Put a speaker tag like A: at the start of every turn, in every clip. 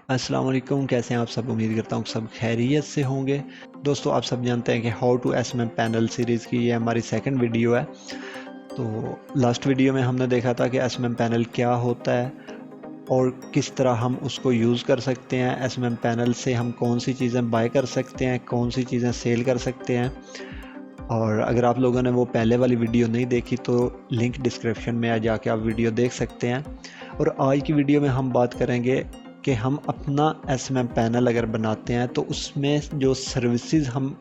A: अस्सलाम वालेकुम। कैसे हैं आप सब? उम्मीद करता हूँ सब खैरियत से होंगे। दोस्तों, आप सब जानते हैं कि how to SMM panel series की ये हमारी सेकंड वीडियो है। तो लास्ट वीडियो में हमने देखा था कि एसएमएम पैनल क्या होता है और किस तरह हम उसको यूज़ कर सकते हैं। एसएमएम पैनल से हम कौन सी चीज़ें बाय कर सकते हैं, कौन सी चीज़ें सेल कर सकते हैं। और अगर आप लोगों ने वो पहले वाली वीडियो नहीं देखी तो लिंक डिस्क्रिप्शन में आ जाके आप वीडियो देख सकते हैं। और आज की वीडियो में हम बात करेंगे कि हम अपना एसएमएम पैनल अगर बनाते हैं तो उसमें जो सर्विसेज हम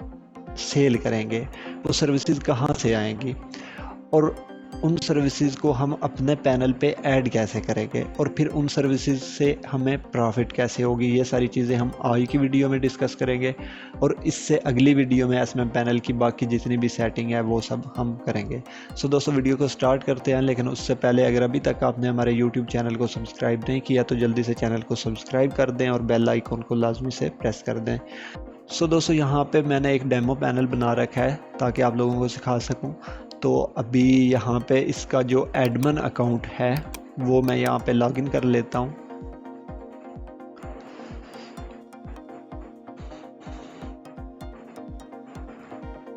A: सेल करेंगे वो सर्विसेज कहाँ से आएंगी और उन सर्विसेज को हम अपने पैनल पे ऐड कैसे करेंगे और फिर उन सर्विसेज से हमें प्रॉफिट कैसे होगी। ये सारी चीज़ें हम आज की वीडियो में डिस्कस करेंगे और इससे अगली वीडियो में एसएमएम पैनल की बाकी जितनी भी सेटिंग है वो सब हम करेंगे। सो दोस्तों, वीडियो को स्टार्ट करते हैं, लेकिन उससे पहले अगर अभी तक आपने हमारे यूट्यूब चैनल को सब्सक्राइब नहीं किया तो जल्दी से चैनल को सब्सक्राइब कर दें और बेल आइकन को लाजमी से प्रेस कर दें। सो दोस्तों, यहाँ पे मैंने एक डेमो पैनल बना रखा है ताकि आप लोगों को सिखा सकूं। तो अभी यहाँ पे इसका जो एडमिन अकाउंट है वो मैं यहाँ पे लॉगिन कर लेता हूँ।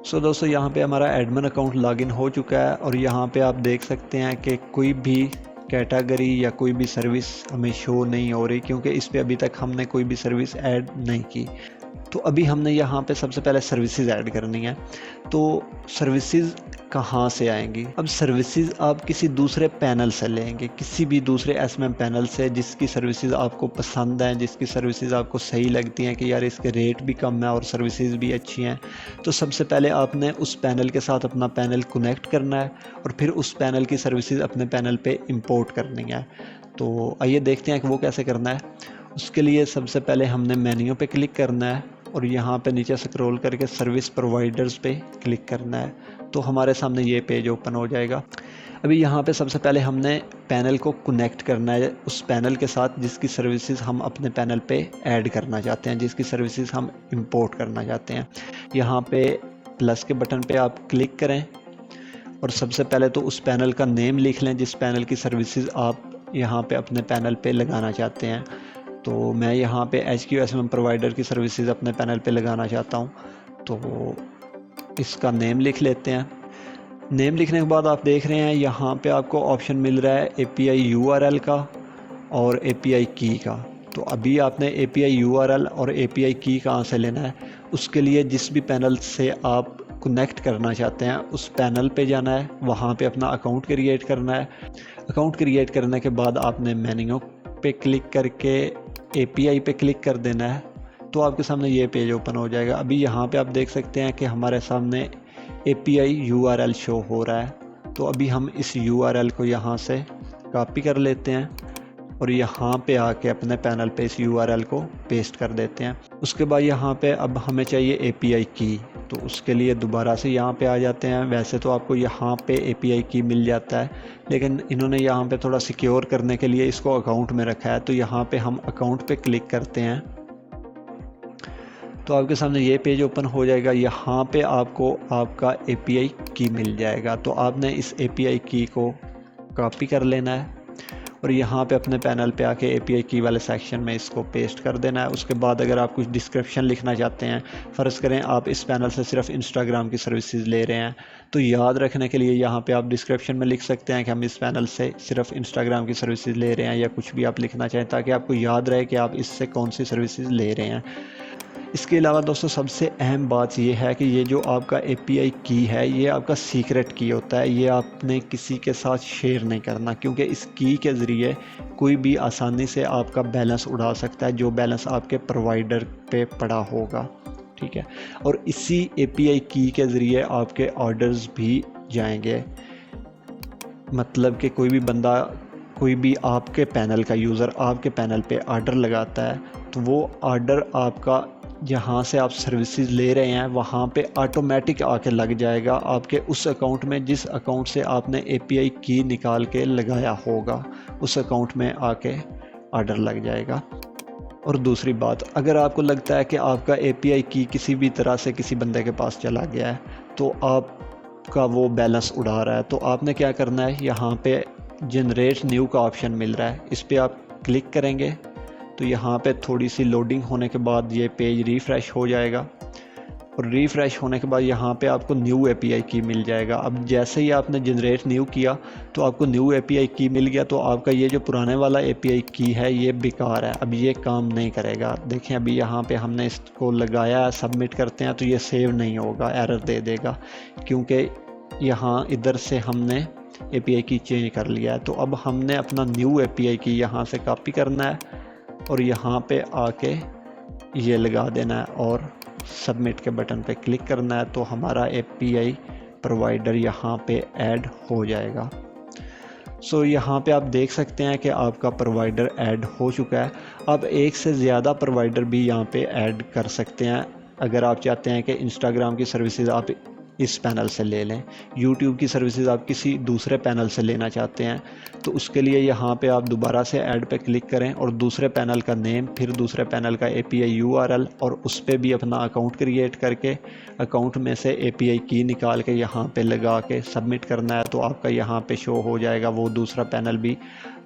A: सो दोस्तों, यहाँ पे हमारा एडमिन अकाउंट लॉगिन हो चुका है और यहाँ पे आप देख सकते हैं कि कोई भी कैटेगरी या कोई भी सर्विस हमें शो नहीं हो रही, क्योंकि इस पे अभी तक हमने कोई भी सर्विस ऐड नहीं की। तो अभी हमने यहाँ पे सबसे पहले सर्विसेज ऐड करनी है। तो सर्विसेज कहाँ से आएंगी? अब सर्विसेज आप किसी दूसरे पैनल से लेंगे, किसी भी दूसरे एसएमएम पैनल से जिसकी सर्विसेज आपको पसंद हैं, जिसकी सर्विसेज आपको सही लगती हैं कि यार इसके रेट भी कम है और सर्विसेज भी अच्छी हैं। तो सबसे पहले आपने उस पैनल के साथ अपना पैनल कनेक्ट करना है और फिर उस पैनल की सर्विसेज अपने पैनल पे इंपोर्ट करनी है। तो आइए देखते हैं कि वो कैसे करना है। उसके लिए सबसे पहले हमने मेन्यू पे क्लिक करना है और यहाँ पे नीचे स्क्रॉल करके सर्विस प्रोवाइडर्स पे क्लिक करना है। तो हमारे सामने ये पेज ओपन हो जाएगा। अभी यहाँ पे सबसे पहले हमने पैनल को कनेक्ट करना है उस पैनल के साथ जिसकी सर्विसेज हम अपने पैनल पे ऐड करना चाहते हैं, जिसकी सर्विसेज हम इंपोर्ट करना चाहते हैं। यहाँ पे प्लस के बटन पे आप क्लिक करें और सबसे पहले तो उस पैनल का नेम लिख लें जिस पैनल की सर्विसेज आप यहाँ पे अपने पैनल पे लगाना चाहते हैं। तो मैं यहाँ पे HQSM प्रोवाइडर की सर्विसेज अपने पैनल पे लगाना चाहता हूँ, तो इसका नेम लिख लेते हैं। नेम लिखने के बाद आप देख रहे हैं यहाँ पे आपको ऑप्शन मिल रहा है API URL का और API की का। तो अभी आपने API URL और API की कहाँ से लेना है? उसके लिए जिस भी पैनल से आप कनेक्ट करना चाहते हैं उस पैनल पे जाना है, वहाँ पे अपना अकाउंट क्रिएट करना है। अकाउंट क्रिएट करने के बाद आपने मेन्यू पे क्लिक करके API पे क्लिक कर देना है। तो आपके सामने ये पेज ओपन हो जाएगा। अभी यहाँ पे आप देख सकते हैं कि हमारे सामने API URL शो हो रहा है। तो अभी हम इस URL को यहाँ से कॉपी कर लेते हैं और यहाँ पे आके अपने पैनल पे इस URL को पेस्ट कर देते हैं। उसके बाद यहाँ पे अब हमें चाहिए API की, तो उसके लिए दोबारा से यहाँ पे आ जाते हैं। वैसे तो आपको यहाँ पे API की मिल जाता है, लेकिन इन्होंने यहाँ पे थोड़ा सिक्योर करने के लिए इसको अकाउंट में रखा है। तो यहाँ पे हम अकाउंट पे क्लिक करते हैं तो आपके सामने ये पेज ओपन हो जाएगा। यहाँ पे आपको आपका API की मिल जाएगा। तो आपने इस API की को कॉपी कर लेना है और यहाँ पे अपने पैनल पे आके API की वाले सेक्शन में इसको पेस्ट कर देना है। उसके बाद अगर आप कुछ डिस्क्रिप्शन लिखना चाहते हैं, फ़र्ज़ करें आप इस पैनल से सिर्फ इंस्टाग्राम की सर्विसेज ले रहे हैं, तो याद रखने के लिए यहाँ पे आप डिस्क्रिप्शन में लिख सकते हैं कि हम इस पैनल से सिर्फ इंस्टाग्राम की सर्विसेज ले रहे हैं, या कुछ भी आप लिखना चाहें ताकि आपको याद रहे कि आप इससे कौन सी सर्विसेज ले रहे हैं। इसके अलावा दोस्तों, सबसे अहम बात ये है कि ये जो आपका API की है ये आपका सीक्रेट की होता है। ये आपने किसी के साथ शेयर नहीं करना, क्योंकि इस की के ज़रिए कोई भी आसानी से आपका बैलेंस उड़ा सकता है, जो बैलेंस आपके प्रोवाइडर पे पड़ा होगा। ठीक है, और इसी API की के ज़रिए आपके ऑर्डर्स भी जाएंगे। मतलब कि कोई भी बंदा, कोई भी आपके पैनल का यूज़र आपके पैनल पे ऑर्डर लगाता है तो वो ऑर्डर आपका जहाँ से आप सर्विसेज ले रहे हैं वहाँ पे ऑटोमेटिक आके लग जाएगा आपके उस अकाउंट में जिस अकाउंट से आपने API की निकाल के लगाया होगा, उस अकाउंट में आके ऑर्डर लग जाएगा। और दूसरी बात, अगर आपको लगता है कि आपका API की किसी भी तरह से किसी बंदे के पास चला गया है तो आपका वो बैलेंस उड़ा रहा है, तो आपने क्या करना है, यहाँ पे जनरेट न्यू का ऑप्शन मिल रहा है, इस पर आप क्लिक करेंगे तो यहाँ पे थोड़ी सी लोडिंग होने के बाद ये पेज रिफ़्रेश हो जाएगा और रिफ़्रेश होने के बाद यहाँ पे आपको न्यू एपीआई की मिल जाएगा। अब जैसे ही आपने जनरेट न्यू किया तो आपको न्यू एपीआई की मिल गया, तो आपका ये जो पुराने वाला एपीआई की है ये बेकार है, अब ये काम नहीं करेगा। देखें अभी यहाँ पे हमने इसको लगाया है, सबमिट करते हैं तो ये सेव नहीं होगा, एरर दे देगा, क्योंकि यहाँ इधर से हमने एपीआई की चेंज कर लिया है। तो अब हमने अपना न्यू एपीआई की यहाँ से कॉपी करना है और यहाँ पे आके ये लगा देना है और सबमिट के बटन पे क्लिक करना है, तो हमारा एपीआई प्रोवाइडर यहाँ पे ऐड हो जाएगा। सो यहाँ पे आप देख सकते हैं कि आपका प्रोवाइडर ऐड हो चुका है। आप एक से ज़्यादा प्रोवाइडर भी यहाँ पे ऐड कर सकते हैं। अगर आप चाहते हैं कि इंस्टाग्राम की सर्विसेज आप इस पैनल से ले लें, यूट्यूब की सर्विसेज आप किसी दूसरे पैनल से लेना चाहते हैं, तो उसके लिए यहाँ पे आप दोबारा से ऐड पे क्लिक करें और दूसरे पैनल का नेम, फिर दूसरे पैनल का एपीआई यूआरएल और उस पर भी अपना अकाउंट क्रिएट करके अकाउंट में से एपीआई की निकाल के यहाँ पे लगा के सबमिट करना है, तो आपका यहाँ पे शो हो जाएगा, वो दूसरा पैनल भी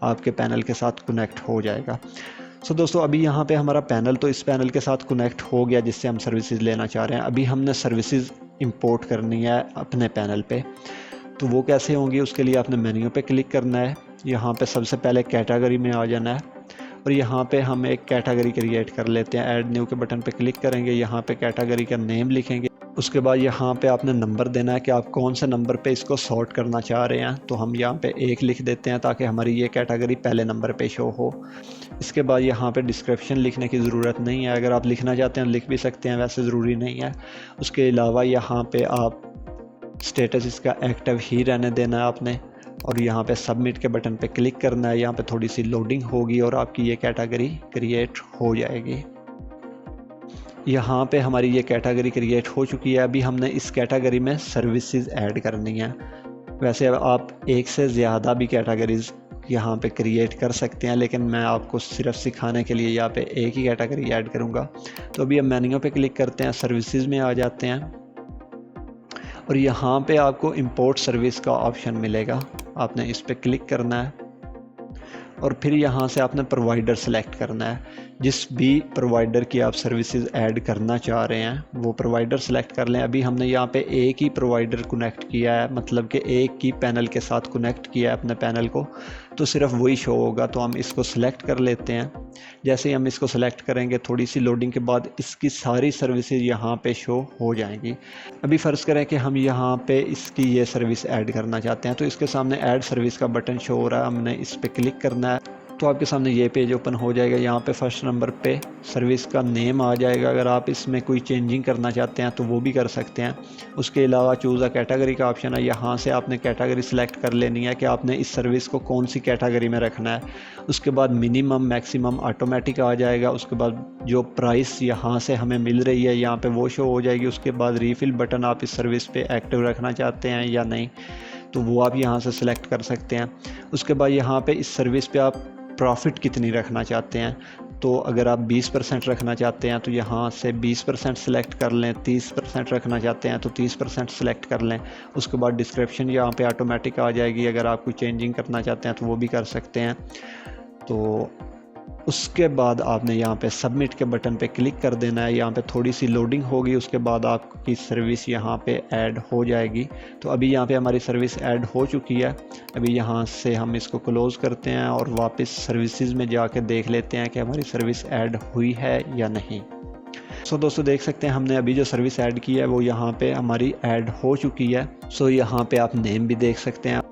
A: आपके पैनल के साथ कनेक्ट हो जाएगा। सो दोस्तों अभी यहाँ पे हमारा पैनल तो इस पैनल के साथ कनेक्ट हो गया जिससे हम सर्विसेज लेना चाह रहे हैं। अभी हमने सर्विसेज इंपोर्ट करनी है अपने पैनल पे, तो वो कैसे होंगी, उसके लिए आपने मेन्यू पे क्लिक करना है। यहाँ पे सबसे पहले कैटेगरी में आ जाना है और यहाँ पे हम एक कैटेगरी क्रिएट कर लेते हैं। ऐड न्यू के बटन पे क्लिक करेंगे, यहाँ पे कैटेगरी का नेम लिखेंगे, उसके बाद यहाँ पे आपने नंबर देना है कि आप कौन से नंबर पे इसको सॉर्ट करना चाह रहे हैं। तो हम यहाँ पे 1 लिख देते हैं ताकि हमारी ये कैटेगरी पहले नंबर पे शो हो। इसके बाद यहाँ पे डिस्क्रिप्शन लिखने की ज़रूरत नहीं है, अगर आप लिखना चाहते हैं लिख भी सकते हैं, वैसे ज़रूरी नहीं है। उसके अलावा यहाँ पे आप स्टेटस इसका एक्टिव ही रहने देना है आपने और यहाँ पे सबमिट के बटन पे क्लिक करना है। यहाँ पे थोड़ी सी लोडिंग होगी और आपकी ये कैटेगरी क्रिएट हो जाएगी। यहाँ पे हमारी ये कैटेगरी क्रिएट हो चुकी है। अभी हमने इस कैटेगरी में सर्विसेज ऐड करनी है। वैसे आप एक से ज़्यादा भी कैटेगरीज यहाँ पे क्रिएट कर सकते हैं, लेकिन मैं आपको सिर्फ सिखाने के लिए यहाँ पे एक ही कैटेगरी ऐड करूँगा। तो अभी हम मेन्यू पे क्लिक करते हैं, सर्विसेज में आ जाते हैं और यहाँ पे आपको इंपोर्ट सर्विस का ऑप्शन मिलेगा, आपने इस पे क्लिक करना है और फिर यहाँ से आपने प्रोवाइडर सेलेक्ट करना है। जिस भी प्रोवाइडर की आप सर्विसेज ऐड करना चाह रहे हैं वो प्रोवाइडर सेलेक्ट कर लें। अभी हमने यहाँ पे एक ही प्रोवाइडर कनेक्ट किया है, मतलब कि एक ही पैनल के साथ कनेक्ट किया है अपने पैनल को, तो सिर्फ वही शो होगा। तो हम इसको सिलेक्ट कर लेते हैं। जैसे ही हम इसको सिलेक्ट करेंगे थोड़ी सी लोडिंग के बाद इसकी सारी सर्विसेज यहाँ पे शो हो जाएंगी। अभी फ़र्ज़ करें कि हम यहाँ पे इसकी ये सर्विस ऐड करना चाहते हैं, तो इसके सामने ऐड सर्विस का बटन शो हो रहा है, हमने इस पर क्लिक करना है तो आपके सामने ये पेज ओपन हो जाएगा। यहाँ पे फर्स्ट नंबर पे सर्विस का नेम आ जाएगा। अगर आप इसमें कोई चेंजिंग करना चाहते हैं तो वो भी कर सकते हैं। उसके अलावा चूज़ अ कैटेगरी का ऑप्शन है, यहाँ से आपने कैटेगरी सेलेक्ट कर लेनी है कि आपने इस सर्विस को कौन सी कैटेगरी में रखना है। उसके बाद मिनिमम मैक्सिमम ऑटोमेटिक आ जाएगा। उसके बाद जो प्राइस यहाँ से हमें मिल रही है यहाँ पर वो शो हो जाएगी। उसके बाद रीफिल बटन आप इस सर्विस पर एक्टिव रखना चाहते हैं या नहीं, तो वो आप यहाँ से सिलेक्ट कर सकते हैं। उसके बाद यहाँ पे इस सर्विस पे आप प्रॉफिट कितनी रखना चाहते हैं, तो अगर आप 20% रखना चाहते हैं तो यहाँ से 20% सेलेक्ट कर लें। 30% रखना चाहते हैं तो 30% सेलेक्ट कर लें। उसके बाद डिस्क्रिप्शन यहाँ पे ऑटोमेटिक आ जाएगी, अगर आप कोई चेंजिंग करना चाहते हैं तो वो भी कर सकते हैं। तो उसके बाद आपने यहाँ पे सबमिट के बटन पे क्लिक कर देना है। यहाँ पे थोड़ी सी लोडिंग होगी, उसके बाद आपकी सर्विस यहाँ पे ऐड हो जाएगी। तो अभी यहाँ पे हमारी सर्विस ऐड हो चुकी है। अभी यहाँ से हम इसको क्लोज़ करते हैं और वापस सर्विसेज में जाके देख लेते हैं कि हमारी सर्विस ऐड हुई है या नहीं। सो दोस्तों देख सकते हैं हमने अभी जो सर्विस ऐड की है वो यहाँ पे हमारी ऐड हो चुकी है। सो यहाँ पे आप नेम भी देख सकते हैं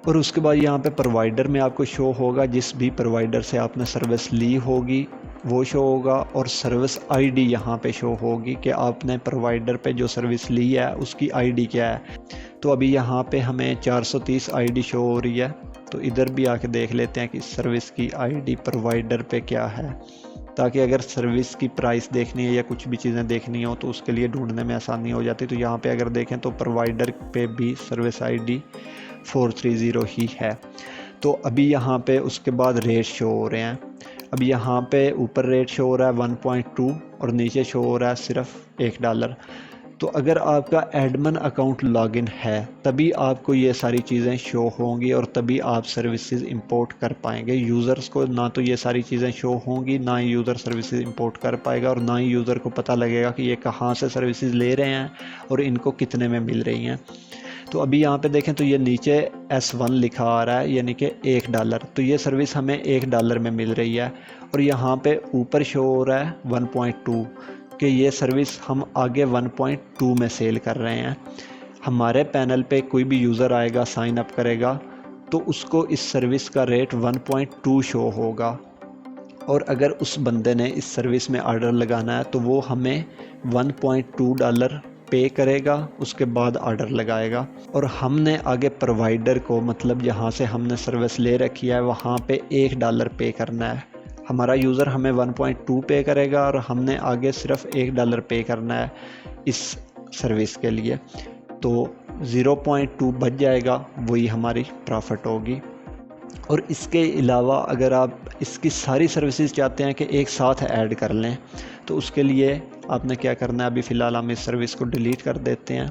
A: और उसके बाद यहाँ पे प्रोवाइडर में आपको शो होगा, जिस भी प्रोवाइडर से आपने सर्विस ली होगी वो शो होगा और सर्विस आईडी यहाँ पे शो होगी कि आपने प्रोवाइडर पे जो सर्विस ली है उसकी आईडी क्या है। तो अभी यहाँ पे हमें 430 आईडी शो हो रही है, तो इधर भी आके देख लेते हैं कि सर्विस की आईडी प्रोवाइडर पे क्या है, ताकि अगर सर्विस की प्राइस देखनी है या कुछ भी चीज़ें देखनी हो तो उसके लिए ढूंढने में आसानी हो जाती। तो यहाँ पे अगर देखें तो प्रोवाइडर पे भी सर्विस आईडी 430 ही है। तो अभी यहाँ पे उसके बाद रेट शो हो रहे हैं। अब यहाँ पे ऊपर रेट शो हो रहा है 1.2 और नीचे शो हो रहा है सिर्फ $1। तो अगर आपका एडमिन अकाउंट लॉगिन है तभी आपको ये सारी चीज़ें शो होंगी और तभी आप सर्विसेज इंपोर्ट कर पाएंगे। यूज़र्स को ना तो ये सारी चीज़ें शो होंगी, ना ही यूज़र सर्विसेज इंपोर्ट कर पाएगा और ना ही यूज़र को पता लगेगा कि ये कहाँ से सर्विसेज ले रहे हैं और इनको कितने में मिल रही हैं। तो अभी यहाँ पे देखें तो ये नीचे S1 लिखा आ रहा है, यानी कि $1। तो ये सर्विस हमें $1 में मिल रही है और यहाँ पे ऊपर शो हो रहा है 1.2 कि ये सर्विस हम आगे 1.2 में सेल कर रहे हैं। हमारे पैनल पे कोई भी यूज़र आएगा, साइन अप करेगा, तो उसको इस सर्विस का रेट 1.2 शो होगा और अगर उस बंदे ने इस सर्विस में ऑर्डर लगाना है तो वो हमें $1.2 पे करेगा, उसके बाद ऑर्डर लगाएगा और हमने आगे प्रोवाइडर को, मतलब जहाँ से हमने सर्विस ले रखी है वहाँ पे $1 पे करना है। हमारा यूज़र हमें 1.2 पे करेगा और हमने आगे सिर्फ $1 पे करना है इस सर्विस के लिए, तो 0.2 बच जाएगा, वही हमारी प्रॉफिट होगी। और इसके अलावा अगर आप इसकी सारी सर्विसेज चाहते हैं कि एक साथ ऐड कर लें तो उसके लिए आपने क्या करना है, अभी फ़िलहाल हम इस सर्विस को डिलीट कर देते हैं।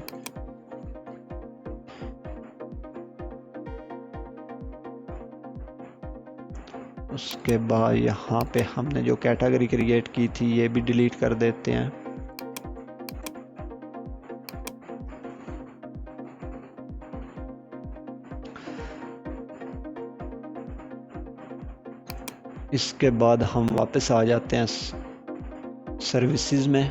A: उसके बाद यहाँ पे हमने जो कैटेगरी क्रिएट की थी ये भी डिलीट कर देते हैं। इसके बाद हम वापस आ जाते हैं सर्विसेज में।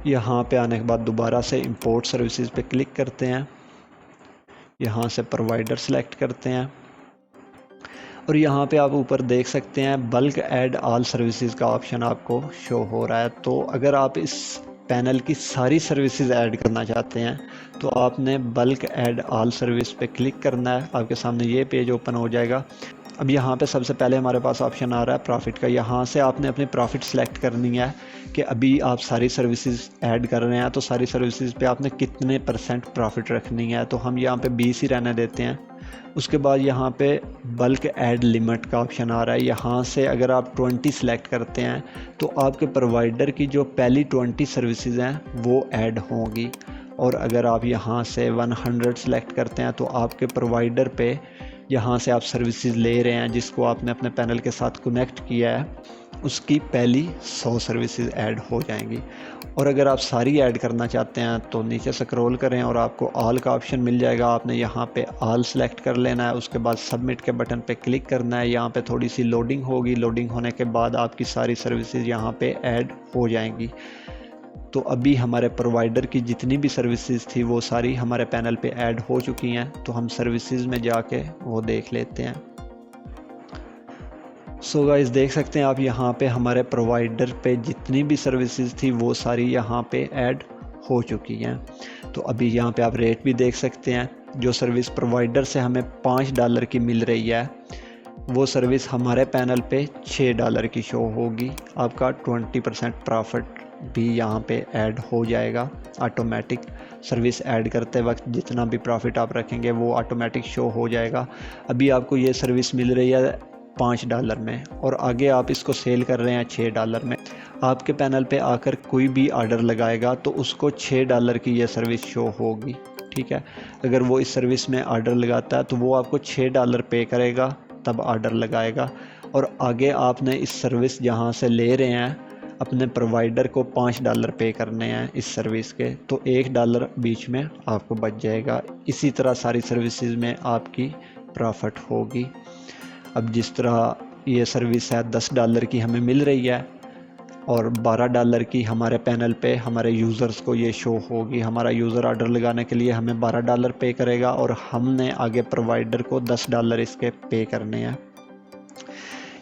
A: यहाँ पे आने के बाद दोबारा से इंपोर्ट सर्विसेज पे क्लिक करते हैं, यहाँ से प्रोवाइडर सेलेक्ट करते हैं और यहाँ पे आप ऊपर देख सकते हैं बल्क ऐड ऑल सर्विसेज का ऑप्शन आपको शो हो रहा है। तो अगर आप इस पैनल की सारी सर्विसेज ऐड करना चाहते हैं तो आपने बल्क ऐड ऑल सर्विस पे क्लिक करना है, आपके सामने ये पेज ओपन हो जाएगा। अब यहाँ पे सबसे पहले हमारे पास ऑप्शन आ रहा है प्रॉफिट का। यहाँ से आपने अपनी प्रॉफिट सेलेक्ट करनी है कि अभी आप सारी सर्विसेज ऐड कर रहे हैं तो सारी सर्विसेज पे आपने कितने % प्रॉफिट रखनी है, तो हम यहाँ पे 20 ही रहने देते हैं। उसके बाद यहाँ पे बल्क ऐड लिमिट का ऑप्शन आ रहा है, यहाँ से अगर आप 20 सेलेक्ट करते हैं तो आपके प्रोवाइडर की जो पहली 20 सर्विसेज हैं वो ऐड होंगी और अगर आप यहाँ से 100 सेलेक्ट करते हैं तो आपके प्रोवाइडर पे यहाँ से आप सर्विसेज ले रहे हैं जिसको आपने अपने पैनल के साथ कनेक्ट किया है उसकी पहली 100 सर्विसेज ऐड हो जाएंगी। और अगर आप सारी ऐड करना चाहते हैं तो नीचे स्क्रॉल करें और आपको ऑल का ऑप्शन मिल जाएगा, आपने यहाँ पे ऑल सेलेक्ट कर लेना है। उसके बाद सबमिट के बटन पे क्लिक करना है, यहाँ पे थोड़ी सी लोडिंग होगी, लोडिंग होने के बाद आपकी सारी सर्विसेज यहाँ पे ऐड हो जाएंगी। तो अभी हमारे प्रोवाइडर की जितनी भी सर्विसेज थी वो सारी हमारे पैनल पे ऐड हो चुकी हैं, तो हम सर्विसेज में जाके वो देख लेते हैं। सो गाइस देख सकते हैं आप यहाँ पे हमारे प्रोवाइडर पे जितनी भी सर्विसेज थी वो सारी यहाँ पे ऐड हो चुकी हैं। तो अभी यहाँ पे आप रेट भी देख सकते हैं, जो सर्विस प्रोवाइडर से हमें $5 की मिल रही है वो सर्विस हमारे पैनल पे $6 की शो होगी। आपका 20% प्रॉफिट भी यहाँ पे ऐड हो जाएगा ऑटोमेटिक। सर्विस ऐड करते वक्त जितना भी प्रॉफिट आप रखेंगे वो ऑटोमेटिक शो हो जाएगा। अभी आपको ये सर्विस मिल रही है $5 में और आगे आप इसको सेल कर रहे हैं $6 में। आपके पैनल पे आकर कोई भी ऑर्डर लगाएगा तो उसको $6 की ये सर्विस शो होगी, ठीक है। अगर वो इस सर्विस में ऑर्डर लगाता है तो वो आपको $6 पे करेगा तब ऑर्डर लगाएगा और आगे आपने इस सर्विस जहाँ से ले रहे हैं अपने प्रोवाइडर को $5 पे करने हैं इस सर्विस के, तो $1 बीच में आपको बच जाएगा। इसी तरह सारी सर्विसेज में आपकी प्रॉफिट होगी। अब जिस तरह ये सर्विस है $10 की हमें मिल रही है और $12 की हमारे पैनल पे हमारे यूज़र्स को ये शो होगी। हमारा यूज़र ऑर्डर लगाने के लिए हमें $12 पे करेगा और हमने आगे प्रोवाइडर को $10 इसके पे करने हैं।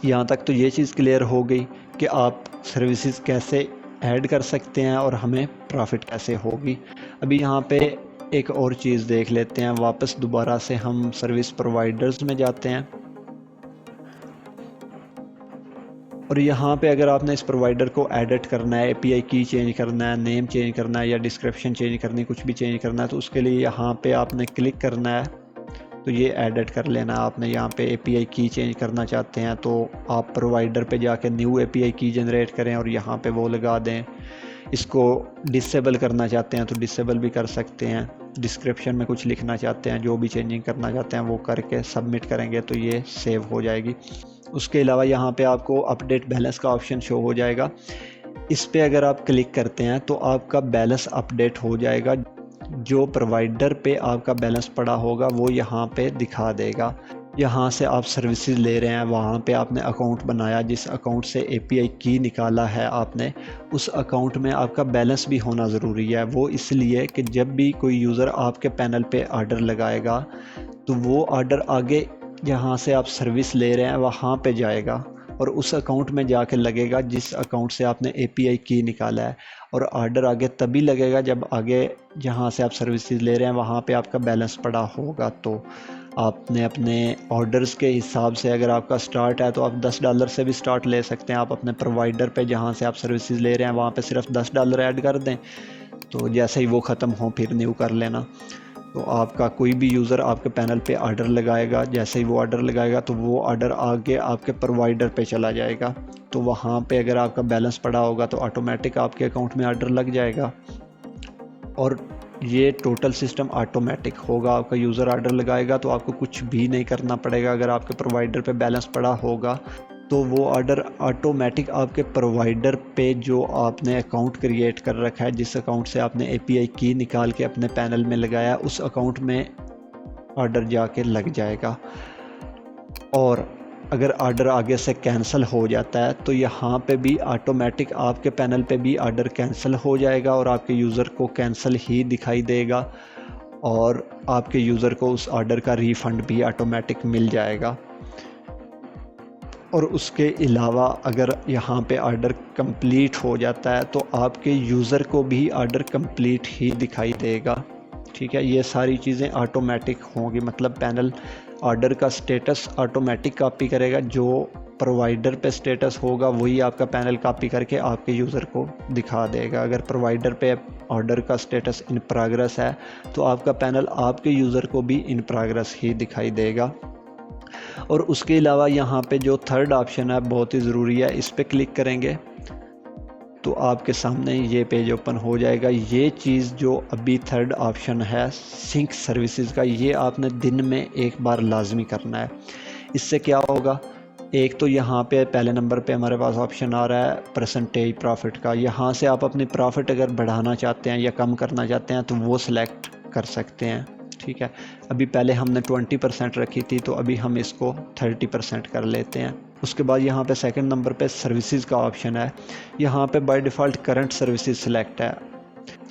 A: यहाँ तक तो ये चीज़ क्लियर हो गई कि आप सर्विसेज कैसे ऐड कर सकते हैं और हमें प्रॉफिट कैसे होगी। अभी यहाँ पे एक और चीज़ देख लेते हैं, वापस दोबारा से हम सर्विस प्रोवाइडर्स में जाते हैं और यहाँ पे अगर आपने इस प्रोवाइडर को एडिट करना है, API की चेंज करना है, नेम चेंज करना है या डिस्क्रिप्शन चेंज करनी, कुछ भी चेंज करना है तो उसके लिए यहाँ पे आपने क्लिक करना है। तो ये एडिट कर लेना है आपने। यहाँ पे API की चेंज करना चाहते हैं तो आप प्रोवाइडर पे जाके न्यू API की जनरेट करें और यहाँ पे वो लगा दें, इसको डिसेबल करना चाहते हैं तो डिसेबल भी कर सकते हैं। डिस्क्रिप्शन में कुछ लिखना चाहते हैं, जो भी चेंजिंग करना चाहते हैं वो करके सबमिट करेंगे तो ये सेव हो जाएगी। उसके अलावा यहाँ पे आपको अपडेट बैलेंस का ऑप्शन शो हो जाएगा। इस पे अगर आप क्लिक करते हैं तो आपका बैलेंस अपडेट हो जाएगा। जो प्रोवाइडर पे आपका बैलेंस पड़ा होगा वो यहाँ पे दिखा देगा। यहाँ से आप सर्विसेज ले रहे हैं, वहाँ पे आपने अकाउंट बनाया, जिस अकाउंट से API की निकाला है आपने, उस अकाउंट में आपका बैलेंस भी होना ज़रूरी है। वो इसलिए कि जब भी कोई यूज़र आपके पैनल पे ऑर्डर लगाएगा तो वो ऑर्डर आगे जहाँ से आप सर्विस ले रहे हैं वहाँ पे जाएगा और उस अकाउंट में जाके लगेगा जिस अकाउंट से आपने API की निकाला है। और ऑर्डर आगे तभी लगेगा जब आगे जहाँ से आप सर्विसेज ले रहे हैं वहाँ पे आपका बैलेंस पड़ा होगा। तो आपने अपने ऑर्डर्स के हिसाब से, अगर आपका स्टार्ट है तो आप $10 से भी स्टार्ट ले सकते हैं। आप अपने प्रोवाइडर पे जहाँ से आप सर्विसेज ले रहे हैं वहाँ पे सिर्फ $10 ऐड कर दें, तो जैसे ही वो ख़त्म हो फिर न्यू कर लेना। तो आपका कोई भी यूज़र आपके पैनल पे ऑर्डर लगाएगा, जैसे ही वो ऑर्डर लगाएगा तो वो ऑर्डर आगे आपके प्रोवाइडर पे चला जाएगा। तो वहाँ पे अगर आपका बैलेंस पड़ा होगा तो ऑटोमेटिक आपके अकाउंट में ऑर्डर लग जाएगा। और ये टोटल सिस्टम ऑटोमेटिक होगा। आपका यूज़र ऑर्डर लगाएगा तो आपको कुछ भी नहीं करना पड़ेगा। अगर आपके प्रोवाइडर पे बैलेंस पड़ा होगा तो वो ऑर्डर ऑटोमेटिक आपके प्रोवाइडर पे जो आपने अकाउंट क्रिएट कर रखा है, जिस अकाउंट से आपने API की निकाल के अपने पैनल में लगाया, उस अकाउंट में ऑर्डर जाके लग जाएगा। और अगर ऑर्डर आगे से कैंसिल हो जाता है तो यहाँ पे भी ऑटोमेटिक आपके पैनल पे भी ऑर्डर कैंसिल हो जाएगा और आपके यूज़र को कैंसिल ही दिखाई देगा और आपके यूज़र को उस ऑर्डर का रिफ़ंड भी ऑटोमेटिक मिल जाएगा। और उसके अलावा अगर यहाँ पे ऑर्डर कंप्लीट हो जाता है तो आपके यूज़र को भी ऑर्डर कंप्लीट ही दिखाई देगा। ठीक है, ये सारी चीज़ें ऑटोमेटिक होंगी, मतलब पैनल ऑर्डर का स्टेटस ऑटोमेटिक कॉपी करेगा। जो प्रोवाइडर पे स्टेटस होगा वही आपका पैनल कॉपी करके आपके यूज़र को दिखा देगा। अगर प्रोवाइडर पे ऑर्डर का स्टेटस इन प्रोग्रेस है तो आपका पैनल आपके यूज़र को भी इन प्रोग्रेस ही दिखाई देगा। और उसके अलावा यहाँ पे जो थर्ड ऑप्शन है बहुत ही ज़रूरी है, इस पर क्लिक करेंगे तो आपके सामने ये पेज ओपन हो जाएगा। ये चीज़ जो अभी थर्ड ऑप्शन है सिंक सर्विसेज का, ये आपने दिन में एक बार लाजमी करना है। इससे क्या होगा, एक तो यहाँ पे पहले नंबर पे हमारे पास ऑप्शन आ रहा है परसेंटेज प्रॉफिट का। यहाँ से आप अपनी प्रॉफिट अगर बढ़ाना चाहते हैं या कम करना चाहते हैं तो वो सिलेक्ट कर सकते हैं। ठीक है, अभी पहले हमने 20% रखी थी तो अभी हम इसको 30% कर लेते हैं। उसके बाद यहाँ पे सेकंड नंबर पे सर्विसेज का ऑप्शन है। यहाँ पे by default current services select है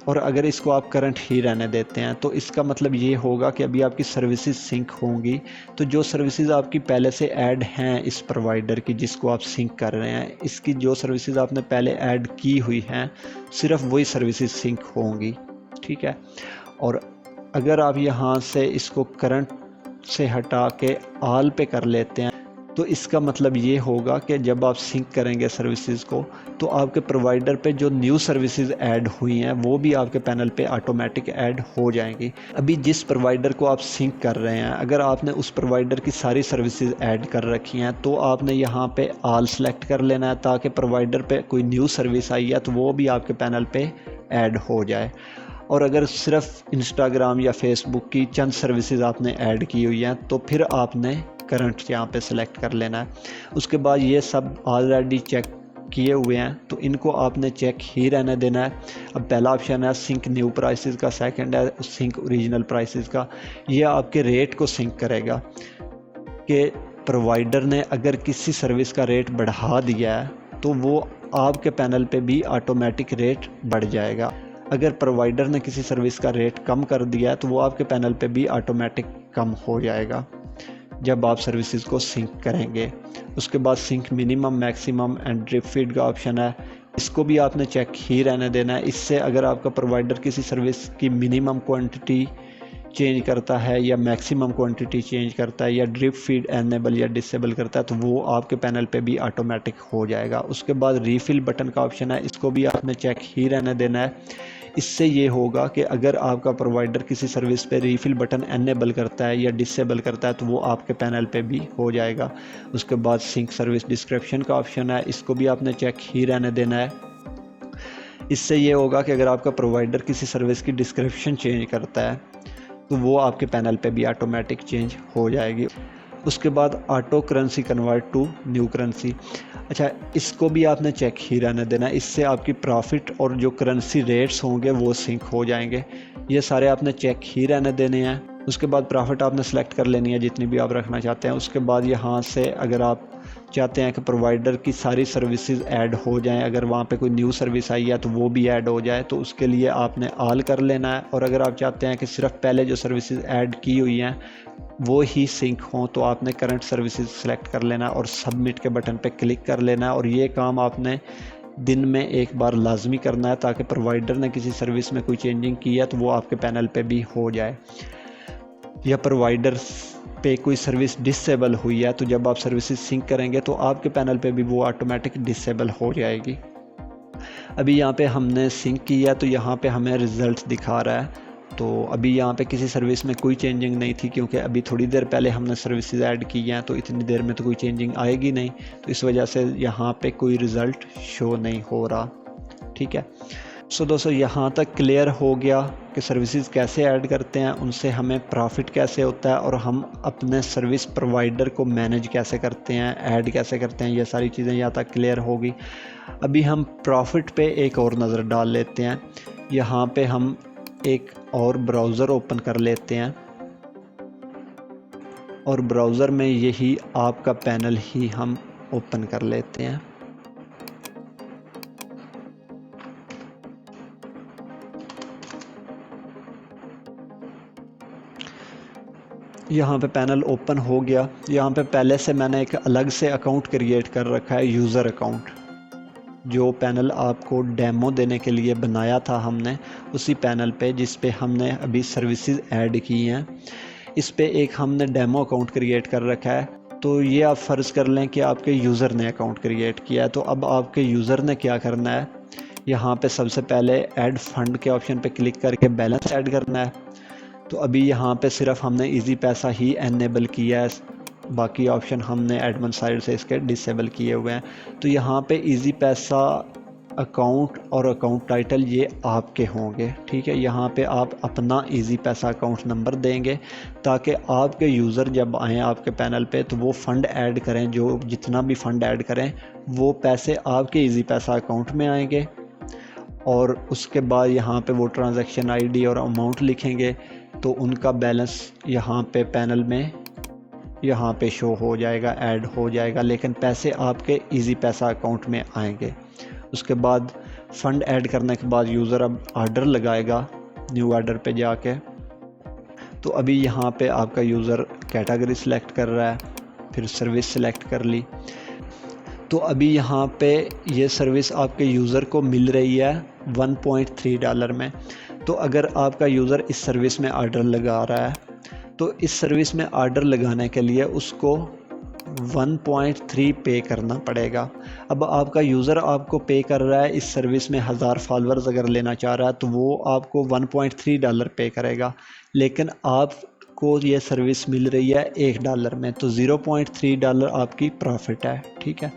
A: और अगर इसको आप करंट ही रहने देते हैं तो इसका मतलब ये होगा कि अभी आपकी सर्विसेज सिंक होंगी। तो जो सर्विसेज आपकी पहले से ऐड हैं इस प्रोवाइडर की जिसको आप सिंक कर रहे हैं, इसकी जो सर्विसेज आपने पहले ऐड की हुई हैं सिर्फ वही सर्विसेज सिंक होंगी। ठीक है, और अगर आप यहाँ से इसको करंट से हटा के ऑल पे कर लेते हैं तो इसका मतलब ये होगा कि जब आप सिंक करेंगे सर्विसेज को तो आपके प्रोवाइडर पे जो न्यू सर्विसेज ऐड हुई हैं वो भी आपके पैनल पे ऑटोमेटिक ऐड हो जाएंगी। अभी जिस प्रोवाइडर को आप सिंक कर रहे हैं, अगर आपने उस प्रोवाइडर की सारी सर्विसेज ऐड कर रखी हैं तो आपने यहाँ पे ऑल सेलेक्ट कर लेना है ताकि प्रोवाइडर पे कोई न्यू सर्विस आई है तो वो भी आपके पैनल पे ऐड हो जाए। और अगर सिर्फ इंस्टाग्राम या फेसबुक की चंद सर्विसेज आपने ऐड की हुई हैं तो फिर आपने करंट यहाँ पे सेलेक्ट कर लेना है। उसके बाद ये सब ऑलरेडी चेक किए हुए हैं तो इनको आपने चेक ही रहने देना है। अब पहला ऑप्शन है सिंक न्यू प्राइसेस का, सेकंड है सिंक ओरिजिनल प्राइसेस का। ये आपके रेट को सिंक करेगा कि प्रोवाइडर ने अगर किसी सर्विस का रेट बढ़ा दिया है तो वो आपके पैनल पे भी ऑटोमेटिक रेट बढ़ जाएगा। अगर प्रोवाइडर ने किसी सर्विस का रेट कम कर दिया है तो वो आपके पैनल पे भी ऑटोमेटिक कम हो जाएगा जब आप सर्विसेज को सिंक करेंगे। उसके बाद sync minimum, maximum and drip feed का ऑप्शन है, इसको भी आपने चेक ही रहने देना है। इससे अगर आपका प्रोवाइडर किसी सर्विस की मिनिमम क्वांटिटी चेंज करता है या मैक्सिमम क्वांटिटी चेंज करता है या ड्रिप फीड एनेबल या डिसेबल करता है तो वो आपके पैनल पे भी ऑटोमेटिक हो जाएगा। उसके बाद रीफिल बटन का ऑप्शन है, इसको भी आपने चेक ही रहने देना है। इससे ये होगा कि अगर आपका प्रोवाइडर किसी सर्विस पे रीफिल बटन एनेबल करता है या डिसेबल करता है तो वो आपके पैनल पे भी हो जाएगा। उसके बाद सिंक सर्विस डिस्क्रिप्शन का ऑप्शन है, इसको भी आपने चेक ही रहने देना है। इससे ये होगा कि अगर आपका प्रोवाइडर किसी सर्विस की डिस्क्रिप्शन चेंज करता है तो वो आपके पैनल पे भी ऑटोमेटिक चेंज हो जाएगी। उसके बाद auto currency convert to new currency. अच्छा, इसको भी आपने चेक ही रहने देना, इससे आपकी प्रॉफिट और जो करेंसी रेट्स होंगे वो सिंक हो जाएंगे। ये सारे आपने चेक ही रहने देने हैं। उसके बाद प्रॉफिट आपने सेलेक्ट कर लेनी है जितनी भी आप रखना चाहते हैं। उसके बाद यहाँ से अगर आप चाहते हैं कि प्रोवाइडर की सारी सर्विसेज ऐड हो जाएं, अगर वहाँ पे कोई न्यू सर्विस आई है तो वो भी ऐड हो जाए, तो उसके लिए आपने ऑल कर लेना है। और अगर आप चाहते हैं कि सिर्फ पहले जो सर्विसेज ऐड की हुई हैं वो ही सिंक हों तो आपने करंट सर्विसेज सेलेक्ट कर लेना और सबमिट के बटन पे क्लिक कर लेना है। और ये काम आपने दिन में एक बार लाजमी करना है ताकि प्रोवाइडर ने किसी सर्विस में कोई चेंजिंग की है तो वो आपके पैनल पे भी हो जाए। या प्रोवाइडर पे कोई सर्विस डिसेबल हुई है तो जब आप सर्विसेज सिंक करेंगे तो आपके पैनल पे भी वो ऑटोमेटिक डिसेबल हो जाएगी। अभी यहाँ पे हमने सिंक किया तो यहाँ पे हमें रिज़ल्ट दिखा रहा है। तो अभी यहाँ पे किसी सर्विस में कोई चेंजिंग नहीं थी क्योंकि अभी थोड़ी देर पहले हमने सर्विसेज ऐड की हैं, तो इतनी देर में तो कोई चेंजिंग आएगी नहीं, तो इस वजह से यहाँ पे कोई रिज़ल्ट शो नहीं हो रहा। ठीक है, सो दोस्तों यहाँ तक क्लियर हो गया कि सर्विसेज कैसे ऐड करते हैं, उनसे हमें प्रॉफिट कैसे होता है और हम अपने सर्विस प्रोवाइडर को मैनेज कैसे करते हैं, ऐड कैसे करते हैं, ये सारी चीज़ें यहाँ तक क्लियर होगी। अभी हम प्रॉफिट पे एक और नज़र डाल लेते हैं। यहाँ पे हम एक और ब्राउज़र ओपन कर लेते हैं और ब्राउज़र में यही आपका पैनल ही हम ओपन कर लेते हैं। यहाँ पे पैनल ओपन हो गया। यहाँ पे पहले से मैंने एक अलग से अकाउंट क्रिएट कर रखा है, यूज़र अकाउंट, जो पैनल आपको डेमो देने के लिए बनाया था हमने, उसी पैनल पे जिस पे हमने अभी सर्विसेज ऐड की हैं, इस पे एक हमने डेमो अकाउंट क्रिएट कर रखा है। तो ये आप फ़र्ज़ कर लें कि आपके यूज़र ने अकाउंट क्रिएट किया है। तो अब आपके यूज़र ने क्या करना है, यहाँ पे सबसे पहले ऐड फंड के ऑप्शन पे क्लिक करके बैलेंस ऐड करना है। तो अभी यहाँ पे सिर्फ हमने इजी पैसा ही एनेबल किया है, बाकी ऑप्शन हमने एडमिन साइड से इसके डिसेबल किए हुए हैं। तो यहाँ पे इजी पैसा अकाउंट और अकाउंट टाइटल ये आपके होंगे। ठीक है, यहाँ पे आप अपना इजी पैसा अकाउंट नंबर देंगे ताकि आपके यूज़र जब आएँ आपके पैनल पे तो वो फ़ंड ऐड करें, जो जितना भी फ़ंड ऐड करें वो पैसे आपके इजी पैसा अकाउंट में आएंगे। और उसके बाद यहाँ पे वो ट्रांजैक्शन आईडी और अमाउंट लिखेंगे तो उनका बैलेंस यहाँ पे पैनल में यहाँ पे शो हो जाएगा, ऐड हो जाएगा, लेकिन पैसे आपके इजी पैसा अकाउंट में आएंगे। उसके बाद फ़ंड ऐड करने के बाद यूज़र अब ऑर्डर लगाएगा न्यू ऑर्डर पे जाके। तो अभी यहाँ पे आपका यूज़र कैटेगरी सिलेक्ट कर रहा है, फिर सर्विस सिलेक्ट कर ली। तो अभी यहाँ पे ये सर्विस आपके यूज़र को मिल रही है $1.3 में। तो अगर आपका यूज़र इस सर्विस में ऑर्डर लगा रहा है तो इस सर्विस में ऑर्डर लगाने के लिए उसको 1.3 पे करना पड़ेगा। अब आपका यूज़र आपको पे कर रहा है, इस सर्विस में 1000 फॉलोअर्स अगर लेना चाह रहा है तो वो आपको $1.3 पे करेगा, लेकिन आपको ये सर्विस मिल रही है $1 में, तो $0.3 आपकी प्रॉफिट है। ठीक है,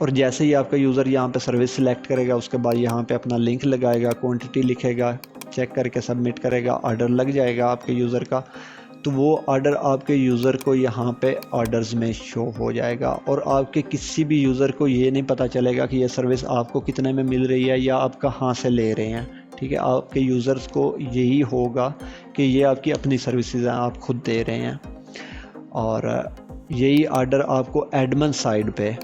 A: और जैसे ही आपका यूज़र यहाँ पे सर्विस सिलेक्ट करेगा उसके बाद यहाँ पे अपना लिंक लगाएगा, क्वांटिटी लिखेगा, चेक करके सबमिट करेगा, ऑर्डर लग जाएगा आपके यूज़र का। तो वो ऑर्डर आपके यूज़र को यहाँ पे ऑर्डर्स में शो हो जाएगा और आपके किसी भी यूज़र को ये नहीं पता चलेगा कि ये सर्विस आपको कितने में मिल रही है या आप कहाँ से ले रहे हैं। ठीक है, आपके यूज़र्स को यही होगा कि ये आपकी अपनी सर्विसेज हैं, आप खुद दे रहे हैं, और यही ऑर्डर आपको एडमिन साइड पे,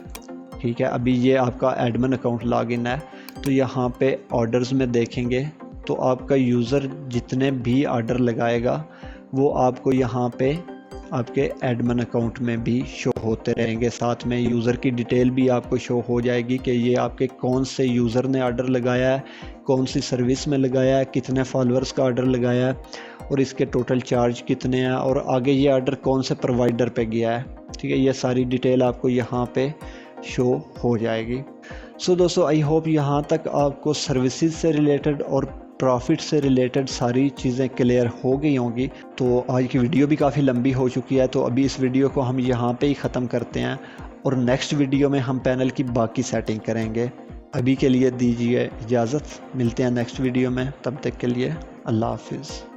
A: ठीक है, अभी ये आपका एडमिन अकाउंट लॉगिन है तो यहाँ पे ऑर्डर्स में देखेंगे तो आपका यूज़र जितने भी ऑर्डर लगाएगा वो आपको यहाँ पे आपके एडमिन अकाउंट में भी शो होते रहेंगे। साथ में यूज़र की डिटेल भी आपको शो हो जाएगी कि ये आपके कौन से यूज़र ने ऑर्डर लगाया है, कौन सी सर्विस में लगाया है, कितने फॉलोअर्स का ऑर्डर लगाया है और इसके टोटल चार्ज कितने हैं और आगे ये ऑर्डर कौन से प्रोवाइडर पे गया है। ठीक है, ये सारी डिटेल आपको यहाँ पे शो हो जाएगी। सो दोस्तों, आई होप यहाँ तक आपको सर्विसेज से रिलेटेड और प्रॉफिट से रिलेटेड सारी चीज़ें क्लियर हो गई होंगी। तो आज की वीडियो भी काफ़ी लंबी हो चुकी है, तो अभी इस वीडियो को हम यहाँ पे ही ख़त्म करते हैं और नेक्स्ट वीडियो में हम पैनल की बाकी सेटिंग करेंगे। अभी के लिए दीजिए इजाज़त, मिलते हैं नेक्स्ट वीडियो में, तब तक के लिए अल्लाह हाफिज़।